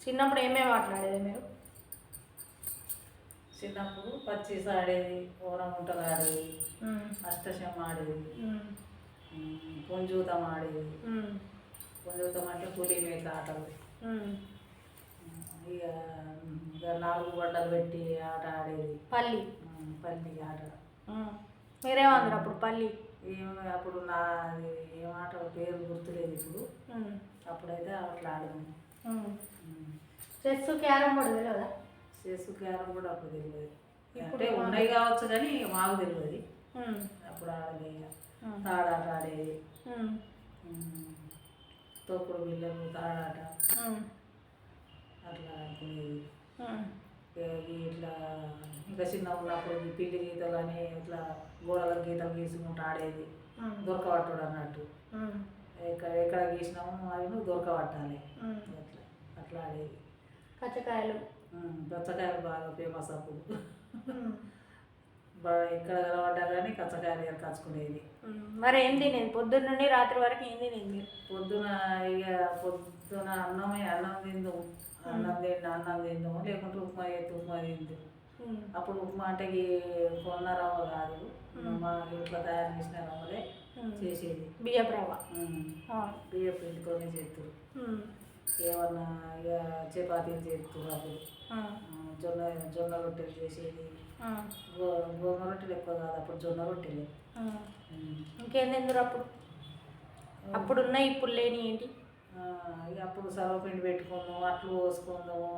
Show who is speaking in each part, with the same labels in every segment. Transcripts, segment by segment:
Speaker 1: చిన్నప్పుడు ఏమేమి ఆటలాడేది మీరు?
Speaker 2: చిన్నప్పుడు పచ్చీస్ ఆడేది, ఓరముంటలు ఆడేది, అష్టచమ్మ ఆడేది, పుంజూతం ఆడేది. పుంజూతం అంటే పులి మేక ఆటలు. ఇక ఇక 4 బండలు పెట్టి ఆట ఆడేది.
Speaker 1: పల్లి
Speaker 2: ఆట.
Speaker 1: మీరేమన్నారు అప్పుడు? పల్లి
Speaker 2: అప్పుడు ఏమాట పేరు గుర్తులేదు ఇప్పుడు. అప్పుడైతే అట్లా ఆడము.
Speaker 1: చెస్, క్యారమ్ బోర్డు తెలియదా?
Speaker 2: చెస్, క్యారమ్ కూడా అప్పుడు తెలియదు. అంటే ఉన్నాయి కావచ్చు కానీ మాకు తెలియదు. అప్పుడు ఆడలే. తాడాట ఆడేది, తొక్కుడు బిళ్ళలు, తాడాట అట్లా ఆడుకునేది. ఇట్లా ఇంకా చిన్న ఉన్నప్పుడు పిల్లి గీతలు అని ఇట్లా గోడల గీతలు గీసుకుంటూ ఆడేది. దొరకబట్టుడు అన్నట్టు. ఎక్కడ గీసినామో అవి దొరకబట్టాలి. అట్లా అట్లా ఆడేది.
Speaker 1: కచ్చకాయలు
Speaker 2: కచ్చకాయలు బాగా ఫేమస్ అప్పుడు. ఎక్కడ కలవడ్డా కానీ కచ్చకాయలు కచ్చుకునేది.
Speaker 1: మరి ఏం తినేది పొద్దున్న నుండి రాత్రి వరకు? ఏం తినేది మీరు?
Speaker 2: పొద్దున అన్నం తిందాము. అన్నం తిందాము, లేకుంటే ఉప్మా చేస్తే ఉప్మా తిందాము. అప్పుడు ఉప్మా అంటే కొన్న రవ్వ కాదు, మా ఇంట్లో తయారు చేసిన రవ్వలే చేసేది.
Speaker 1: బియ్యపు రవ్వ.
Speaker 2: బియ్యపు పిండితోనే చేస్తారు. ఏమన్నా ఇక చపాతీలు చేస్తారు. అప్పుడు జొన్న రొట్టెలు చేసేది. గోధుమ రొట్టెలు ఎక్కువ కాదు, అప్పుడు జొన్న రొట్టెలు.
Speaker 1: ఇంకేం తిందరు అప్పుడు? అప్పుడు ఉన్నాయి, ఇప్పుడు లేని ఏంటి?
Speaker 2: ఇక అప్పుడు సర్వపిండి పెట్టుకుందాము, అట్లు పోసుకుందాము,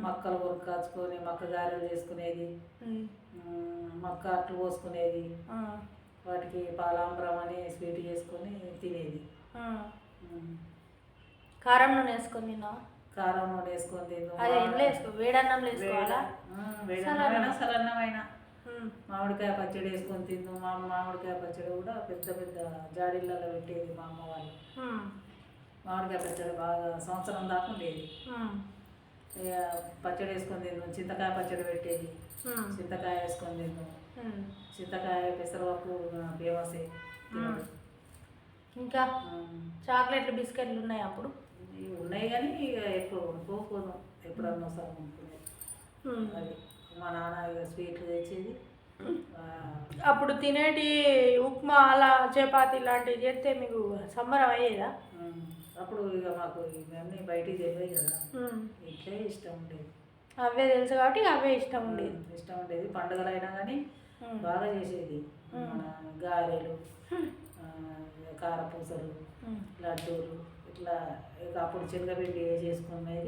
Speaker 2: మక్కలు కొనుక్కాచుకొని మక్క గారెలు చేసుకునేది, మక్క అట్లు పోసుకునేది, వాటికి పాలాంబరం అని స్వీట్ చేసుకొని తినేది.
Speaker 1: కారం నూనె వేసుకొని తిన్నావా?
Speaker 2: కారం నూనె వేసుకొని తిన్నాం.
Speaker 1: అది ఎండ్లో వేసుకో, వేడన్నంలో వేసుకోవాలా?
Speaker 2: వేడన్నమైనా సలన్నమైనా. మామిడికాయ పచ్చడి వేసుకొని తిన్నాం. మా మామిడికాయ పచ్చడి కూడా పెద్ద పెద్ద జాడీలలో పెట్టేది మా అమ్మ వాళ్ళు. మామిడికాయ పచ్చడి బాగా సంవత్సరం దాకా ఉండేది. ఇక పచ్చడి వేసుకొని తిన్నాం. చింతకాయ పచ్చడి పెట్టేది, చింతకాయ వేసుకొని తిన్నాం. చింతకాయ పెసరపప్పు ఫేమసే.
Speaker 1: ఇంకా చాక్లెట్లు, బిస్కెట్లు ఉన్నాయి అప్పుడు?
Speaker 2: ఉన్నాయి కానీ ఇక ఎక్కువ కొనుక్కోను, ఎప్పుడన్నా ఒకసారి కొనుక్కునేది. అది మా నాన్న ఇక స్వీట్లు తెచ్చేది.
Speaker 1: అప్పుడు తినేటి ఉప్మా అలా చపాతీ లాంటివి చేస్తే మీకు సంబరం అయ్యేదా?
Speaker 2: అప్పుడు ఇక మాకు ఇవన్నీ బయటికి తెలియదు కదా, ఇట్లే ఇష్టం ఉండేది.
Speaker 1: అవే తెలుసు కాబట్టి అవే ఇష్టం ఉండేది.
Speaker 2: పండుగలైనా కానీ బాగా చేసేది. మన గారెలు, కారపూసలు, లడ్డూలు ఇట్లా. ఇక అప్పుడు శనగపిండి చేసుకునేది.